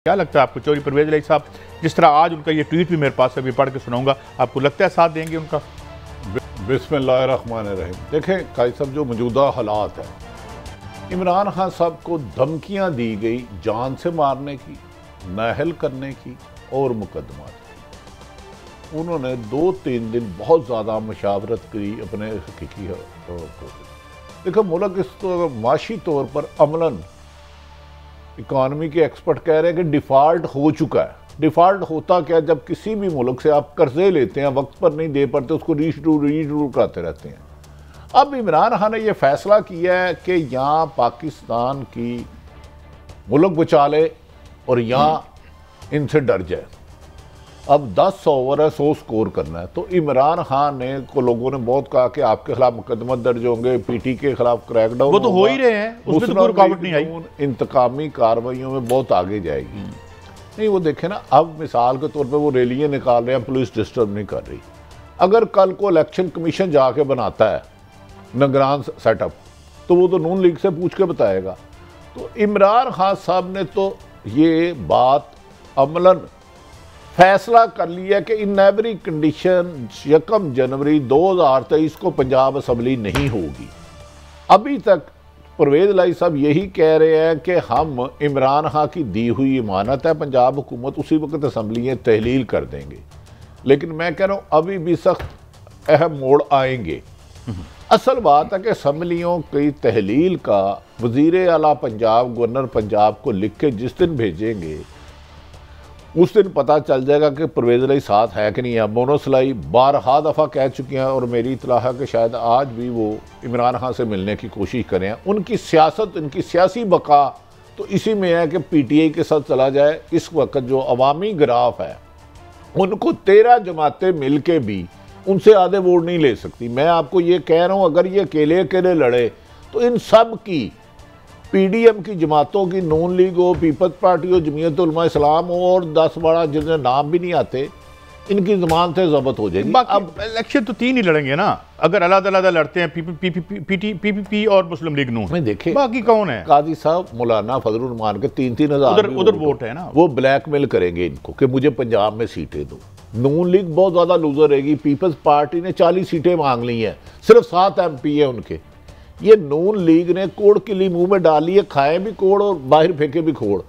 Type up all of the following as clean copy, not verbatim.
क्या लगता है आपको चौधरी परवेज इलाही साहब, जिस तरह आज उनका ये ट्वीट भी मेरे पास अभी पढ़ के सुनाऊंगा, आपको लगता है साथ देंगे उनका? बिस्मिल्लाहिर्रहमानिर्रहीम। देखें काजी साहब, जो मौजूदा हालात है, इमरान खान साहब को धमकियां दी गई जान से मारने की, नाअहल करने की और मुकदमा की। उन्होंने 2-3 दिन बहुत ज़्यादा मशावरत की अपने हकीकी को। देखो मुल्क इस तो माशी तौर पर अमलन इकॉनमी के एक्सपर्ट कह रहे हैं कि डिफ़ॉल्ट हो चुका है। डिफ़ॉल्ट होता क्या, जब किसी भी मुल्क से आप कर्जे लेते हैं, वक्त पर नहीं दे पाते, उसको रीशेड्यूल कराते रहते हैं। अब इमरान खान ने यह फैसला किया है कि यहाँ पाकिस्तान की मुल्क बचा ले और यहाँ इनसे डर जाए। अब 10 ओवर है, 100 स्कोर करना है। तो इमरान खान ने को लोगों ने बहुत कहा कि आपके खिलाफ मुकदमा दर्ज होंगे, पीटी के खिलाफ क्रैकडाउन, वो तो हो ही रहे हैं, उसमें तो कोई रुकावट नहीं आई। इंतकामी कार्रवाइयों में बहुत आगे जाएगी। नहीं, वो देखे ना, अब मिसाल के तौर पे वो रैलियां निकाल रहे हैं, पुलिस डिस्टर्ब नहीं कर रही। अगर कल को इलेक्शन कमीशन जाके बनाता है निगरान सेटअप, तो वो तो नून लीग से पूछ के बताएगा। तो इमरान खान साहब ने तो ये बात अमलन फैसला कर लिया कि इन एवरी कंडीशन 1 जनवरी 2023 को पंजाब असम्बली नहीं होगी। अभी तक परवेज इलाही साहब यही कह रहे हैं कि हम इमरान खान की दी हुई इमानत है, पंजाब हुकूमत उसी वक्त असम्बलियाँ तहलील कर देंगे। लेकिन मैं कह रहा हूँ अभी भी सख्त अहम मोड़ आएंगे। असल बात है कि असम्बलियों की तहलील का वज़ीर आला पंजाब, गवर्नर पंजाब को लिख के जिस दिन भेजेंगे, उस दिन पता चल जाएगा कि परवेज इलाही साथ है कि नहीं है। मोनस इलाही बारहा दफ़ा कह चुके हैं और मेरी इत्तला है कि शायद आज भी वो इमरान खान से मिलने की कोशिश करें। उनकी सियासत, उनकी सियासी बका तो इसी में है कि पीटीआई के साथ चला जाए। इस वक्त जो अवामी ग्राफ है, उनको 13 जमातें मिल के भी उनसे आधे वोट नहीं ले सकती। मैं आपको ये कह रहा हूँ, अगर ये अकेले अकेले लड़े तो इन सब की, पीडीएम की जमातों की, नून लीग हो, पीपल्स पार्टी हो, जमीयत उलमा इस्लाम हो और 10-12 जिन्हें नाम भी नहीं आते, इनकी ज़बान से ज़ब्त हो जाएगी। अब इलेक्शन तो 3 ही लड़ेंगे ना, अगर अलग-अलग लड़ते हैं, पीपीपी और मुस्लिम लीग नून में, देखे बाकी कौन है? काजी साहब मौलाना फजलुर रहमान के 3-3 हज़ार उधर वोट है ना। वो ब्लैकमेल करेंगे इनको कि मुझे पंजाब में सीटें दो। नून लीग बहुत ज़्यादा लूजर रहेगी। पीपल्स पार्टी ने 40 सीटें मांग ली हैं, सिर्फ 7 MP है उनके। ये नून लीग ने कोड़ किली मुंह में डाली है, खाए भी कोड़ और बाहर फेंके भी खोड़।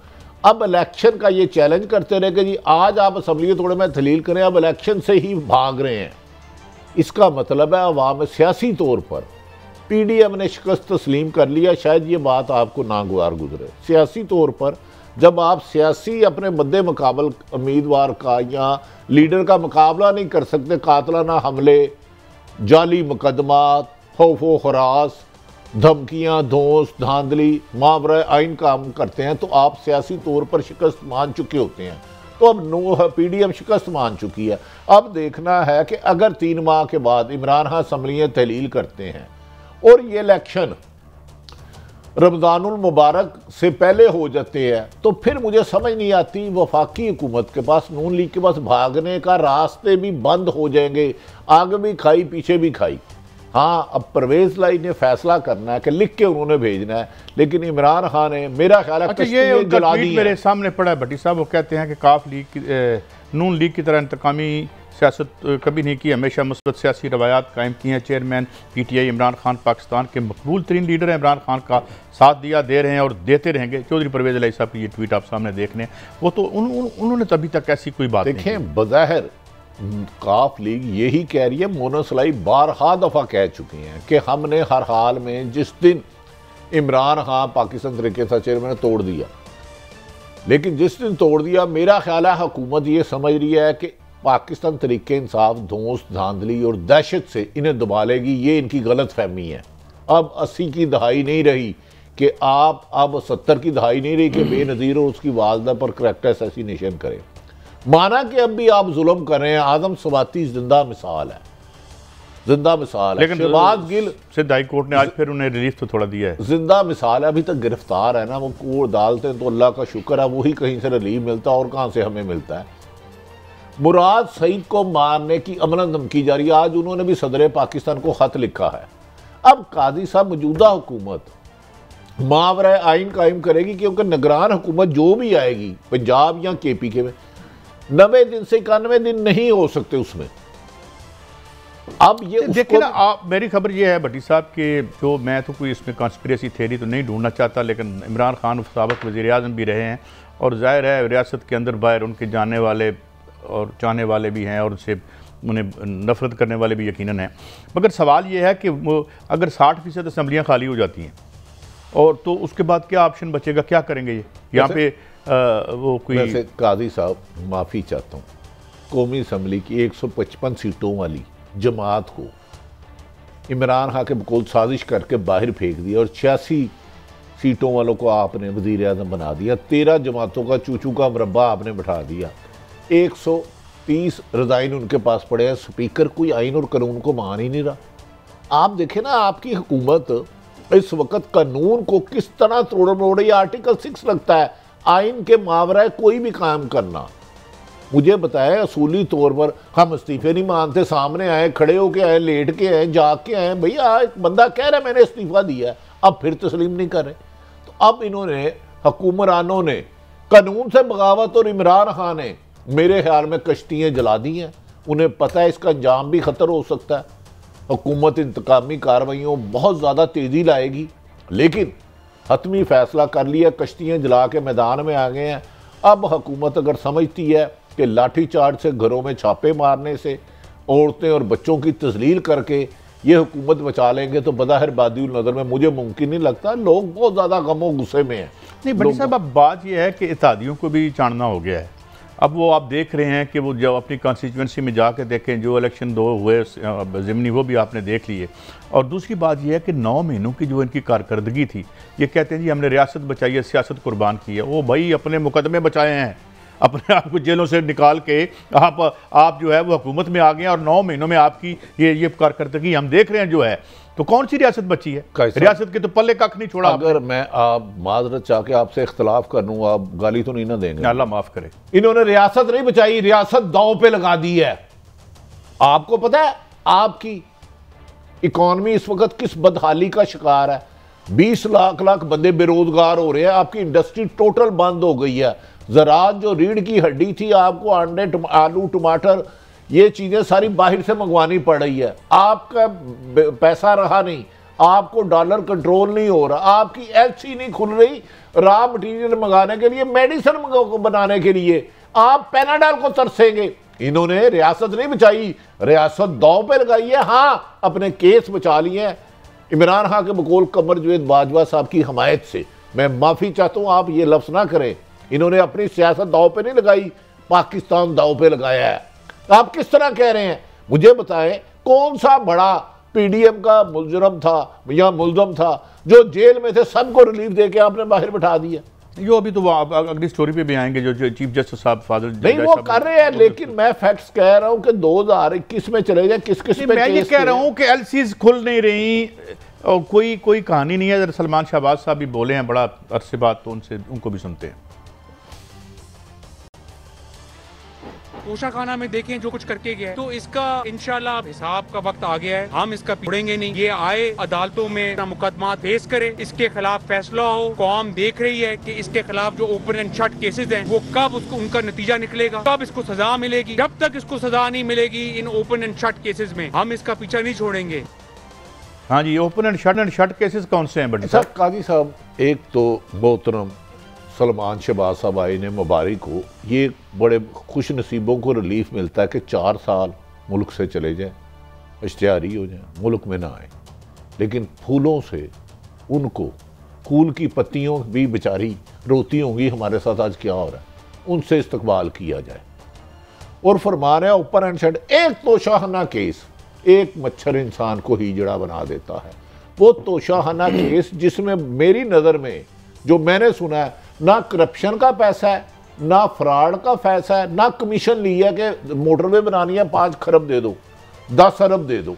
अब इलेक्शन का ये चैलेंज करते रहे कि जी आज आप असम्बली थोड़े में तहलील करें, अब इलेक्शन से ही भाग रहे हैं। इसका मतलब है अवाम सियासी तौर पर पीडीएम ने शिकस्त तस्लीम कर लिया। शायद ये बात आपको नागवार गुजरे। सियासी तौर पर जब आप सियासी अपने मद्दे मुकाबल उम्मीदवार का या लीडर का मुकाबला नहीं कर सकते, कातलाना हमले, जाली मुकदमात, खौफो खरास, धमकियां, धौंस, धांधली, मावरा आइन काम करते हैं, तो आप सियासी तौर पर शिकस्त मान चुके होते हैं। तो अब पीडीएम शिकस्त मान चुकी है। अब देखना है कि अगर 3 माह के बाद इमरान खान असम्बलियाँ तहलील करते हैं और ये इलेक्शन रमज़ानुल मुबारक से पहले हो जाते हैं, तो फिर मुझे समझ नहीं आती वफाकी हुकूमत के पास, नून लीग के पास भागने का रास्ते भी बंद हो जाएंगे। आगे भी खाई, पीछे भी खाई। हाँ, अब परवेज इलाही ने फैसला करना है कि लिख के उन्होंने भेजना है, लेकिन इमरान खान ने, मेरा ख्याल है, अच्छा, ये उनका ट्वीट मेरे सामने पड़ा है भट्टी साहब। वो कहते हैं कि काफ लीग नून लीग की तरह इंतकामी सियासत कभी नहीं की, हमेशा मुस्बत सियासी रवायात कायम की हैं। चेयरमैन पीटीआई इमरान खान पाकिस्तान के मकबूल तरीन लीडर हैं, इमरान खान का साथ दिया, दे रहे हैं और देते रहेंगे। चौधरी परवेज इलाही साहब की ये ट्वीट आप सामने देख लें। वो तो उन्होंने तभी तक ऐसी कोई बात देखें, बज़ाहिर काफ लीग यही कह रही है, मोनस इलाही बारहा दफ़ा कह चुके हैं कि हमने हर हाल में, जिस दिन इमरान खान पाकिस्तान तरीके से चेयरमैन ने तोड़ दिया, लेकिन जिस दिन तोड़ दिया, मेरा ख्याल है हुकूमत ये समझ रही है कि पाकिस्तान तरीके इंसाफ धौंस, धांधली और दहशत से इन्हें दबा लेगी। ये इनकी गलत फहमी है। अब 80 की दहाई नहीं रही कि आप, अब 70 की दहाई नहीं रही कि बेनज़ीर और उसकी वालदा पर करैक्टर असैसिनेशन करें। माना कि अब भी आप जुल्म कर रहे हैं। आदम सवाती जिंदा मिसाल है, जिंदा मिसाल है। लेकिन शहबाज गिल सिद्ध हाई कोर्ट ने आज फिर उन्हें रिलीफ तो थोड़ा दिया है, जिंदा मिसाल है, अभी तक गिरफ्तार है ना। वो कोर्ट डालते हैं तो अल्लाह का शुक्र है, वही कहीं से रिलीफ मिलता है और कहाँ से हमें मिलता है। मुराद सईद को मारने की अमलन धमकी जारी है। आज उन्होंने भी सदर पाकिस्तान को खत लिखा है। अब काजी साहब, मौजूदा हुकूमत मावरा आइन कायम करेगी, क्योंकि निगरान हुकूमत जो भी आएगी पंजाब या KPK में 90 दिन से 91 दिन नहीं हो सकते उसमें। अब ये देखिए ना, आप मेरी खबर ये है भट्टी साहब कि जो मैं तो कोई इसमें कॉन्स्पिरेसी थ्योरी तो नहीं ढूंढना चाहता, लेकिन इमरान खान साबिक वज़ीर आज़म भी रहे हैं और जाहिर है रियासत के अंदर बाहर उनके जानने वाले और चाहने वाले भी हैं और उनसे उन्हें नफरत करने वाले भी यकीनन हैं। मगर सवाल ये है कि वो अगर 60% असम्बलियाँ खाली हो जाती हैं और तो उसके बाद क्या ऑप्शन बचेगा, क्या करेंगे ये यहाँ पे वो कोई। वैसे काजी साहब माफ़ी चाहता हूँ, कौमी असम्बली की 155 सीटों वाली जमात को इमरान खान के बकौल साजिश करके बाहर फेंक दिया और 86 सीटों वालों को आपने वज़ीर आज़म बना दिया। 13 जमातों का चूचू का मुरब्बा आपने बैठा दिया। 130 रज़ाइन उनके पास पड़े हैं। स्पीकर कोई आइन और कानून को मान ही नहीं रहा। आप देखें ना, आपकी हुकूमत इस वक्त कानून को किस तरह तोड़ मरोड़ रही है। आर्टिकल 6 लगता है आइन के मावरा कोई भी काम करना। मुझे बताया असूली तौर पर हम इस्तीफे नहीं मानते, सामने आए, खड़े होके आए, लेट के आए, जाग के आए, भैया एक बंदा कह रहा है मैंने इस्तीफा दिया है, अब फिर तस्लीम नहीं कर रहे। तो अब इन्होंने हुकूमरानों ने कानून से बगावत और इमरान खान ने मेरे ख्याल में कश्तियाँ जला दी हैं। उन्हें पता है इसका अंजाम भी ख़तर हो सकता है। हुकूमत इंतकामी कार्रवाइयों बहुत ज़्यादा तेज़ी लाएगी, लेकिन हतमी फ़ैसला कर लिया, कश्तियाँ जला के मैदान में आ गए हैं। अब हुकूमत अगर समझती है कि लाठी चार्ज से, घरों में छापे मारने से, औरतें और बच्चों की तस्लील करके ये हुकूमत बचा लेंगे, तो बज़ाहिर बादिउल नज़र में मुझे मुमकिन नहीं लगता। लोग बहुत ज़्यादा गमो गुस्से में हैं। नहीं भट्टी साहब, अब बात यह है कि इत्तेहादियों को भी जानना हो गया है। अब वो आप देख रहे हैं कि वो जब अपनी कॉन्स्टिट्यूंसी में जाके देखें, जो इलेक्शन 2 हुए ज़िमनी वो भी आपने देख लिए। और दूसरी बात यह है कि 9 महीनों की जो इनकी कारकर्दगी थी, ये कहते हैं जी हमने रियासत बचाई है, सियासत कुर्बान की है। वो भाई अपने मुकदमे बचाए हैं, अपने आप को जेलों से निकाल के आप जो है वो हुकूमत में आ गए हैं और 9 महीनों में आपकी ये कारकर्दगी हम देख रहे हैं जो है। तो कौन सी रियासत बची है? रियासत के तो पल्ले कख नहीं छोड़ा। अगर मैं आप माजरत चाह के आपसे इख्तलाफ कर लूँ, आप गाली तो नहीं ना देंगे? अल्लाह माफ करे। इन्होंने रियासत नहीं बचाई, रियासत दांव पे लगा दी है। आपको पता है आपकी इकॉनमी इस वक्त किस बदहाली का शिकार है? 20 लाख बंदे बेरोजगार हो रहे हैं। आपकी इंडस्ट्री टोटल बंद हो गई है। ज़राअत जो रीढ़ की हड्डी थी, आपको अंडे, आलू, टमाटर, ये चीज़ें सारी बाहर से मंगवानी पड़ रही है। आपका पैसा रहा नहीं, आपको डॉलर कंट्रोल नहीं हो रहा, आपकी LC नहीं खुल रही रॉ मटेरियल मंगाने के लिए, मेडिसिन बनाने के लिए। आप पैनाडॉल को तरसेंगे। इन्होंने रियासत नहीं बचाई, रियासत दांव पे लगाई है। हाँ, अपने केस बचा लिए हैं इमरान खान के बकौल कमर जवेद बाजवा साहब की हमायत से। मैं माफ़ी चाहता हूँ, आप ये लफ्ज़ ना करें। इन्होंने अपनी सियासत दांव पे नहीं लगाई, पाकिस्तान दांव पे लगाया है। आप किस तरह कह रहे हैं? मुझे बताएं, कौन सा बड़ा PDM का मुजरम था या मुलजम था जो जेल में थे, सबको रिलीफ दे के आपने बाहर बैठा दिया? जो अभी तो अगली स्टोरी पे भी आएंगे, जो चीफ जस्टिस साहब फादर नहीं वो कर रहे हैं, लेकिन मैं फैक्ट्स कह रहा हूं कि 2021 में चले जाए, किस पे मैं ये कह रहा हूं कि LCs खुल नहीं रही और कोई कहानी नहीं है। सलमान शहबाज साहब भी बोले हैं बड़ा अरसे बाद, तो उनको भी सुनते हैं। तोशाखाना में देखें जो कुछ करके गया है, तो इसका इंशाल्लाह हिसाब का वक्त आ गया है। हम इसका छोड़ेंगे नहीं। ये आए अदालतों में मुकदमा पेश करे, इसके खिलाफ फैसला हो। कौम देख रही है कि इसके खिलाफ जो ओपन एंड शट केसेस हैं, वो कब उसको उनका नतीजा निकलेगा, कब इसको सजा मिलेगी। जब तक इसको सजा नहीं मिलेगी in open and shut cases में, हम इसका पीछा नहीं छोड़ेंगे। हाँ जी, ओपन एंड शट केसेस कौन से हैं बड़ी साहब? काजी साहब, एक तो मोहतरम सलमान शहबाज साहब आए ने, मुबारक हो। ये बड़े खुश नसीबों को रिलीफ मिलता है कि 4 साल मुल्क से चले जाएं, इश्तिहारी हो जाएं, मुल्क में ना आए। लेकिन फूलों से उनको, फूल की पत्तियों भी बेचारी रोती होंगी हमारे साथ आज क्या हो रहा है, उनसे इस्तकबाल किया जाए। और फरमा रहे ओपन एंड शट, एक तोशाखाना केस एक मच्छर इंसान को हिजड़ा बना देता है। वो तोशाखाना केस जिसमें मेरी नज़र में जो मैंने सुना है, ना करप्शन का पैसा है, ना फ्रॉड का पैसा है, ना कमीशन लिया कि मोटरवे बनानी है 5 खरब दे दो, 10 अरब दे दो।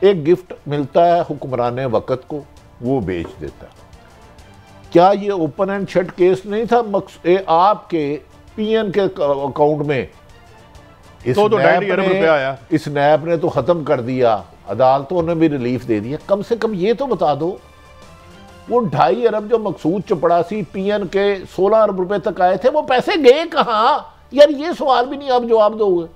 एक गिफ्ट मिलता है हुक्मरान वक़्त को, वो बेच देता है। क्या ये ओपन एंड शट केस नहीं था? आपके PN के अकाउंट में इस नैब ने तो ख़त्म कर दिया, अदालतों ने भी रिलीफ दे दिया। कम से कम ये तो बता दो वो 2.5 अरब जो मकसूद चपड़ासी पीएन के 16 अरब रुपए तक आए थे, वो पैसे गए कहाँ? यार ये सवाल भी नहीं आप जवाब दोगे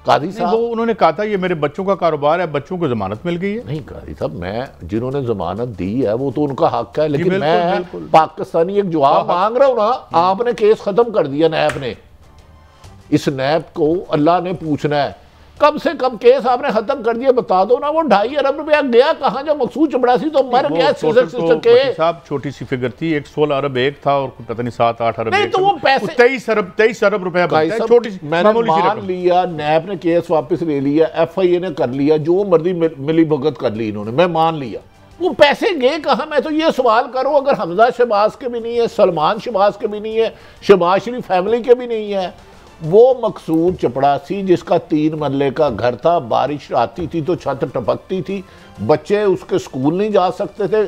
कादी साहब। वो उन्होंने कहा था ये मेरे बच्चों का कारोबार है, बच्चों को जमानत मिल गई है। नहीं कादी साहब, मैं जिन्होंने जमानत दी है वो तो उनका हक है, लेकिन बिल्कुल, मैं बिल्कुल। पाकिस्तानी एक जवाब मांग रहा हूं ना। आपने केस खत्म कर दिया नैब ने, इस नैब को अल्लाह ने पूछना है, कम से कम केस आपने खत्म कर दिया। बता दो ना वो 2.5 अरब रुपया गया कहाँ? जो मकसूद चपड़ासी तो मर गया सिस्टर के साहब। छोटी सी फिगर थी, एक 16 अरब एक था और पता नहीं 7-8 अरब नहीं, तो वो पैसे 23 अरब रुपया बनता है। छोटी सी मैंने मान लिया, नैब ने केस वापस ले लिया, FIA ने कर लिया, जो मर्जी मिली भगत कर ली इन्होंने, मैं मान लिया। वो पैसे गए कहाँ? मैं तो ये सवाल करूं, अगर हमजा शहबाज के भी नहीं है, सलमान शहबाज के भी नहीं है, शहबाज शरीफ फैमिली के भी नहीं है, वो मकसूद चपड़ासी जिसका 3 मरले का घर था, बारिश आती थी तो छत टपकती थी, बच्चे उसके स्कूल नहीं जा सकते थे,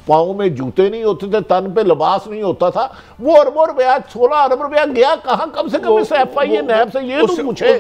पाँव में जूते नहीं होते थे, तन पे लिबास नहीं होता था, वो अरबों रुपया 16 अरब रुपया गया कहाँ? कम से कम इस FIA नैब से ये तो पूछे।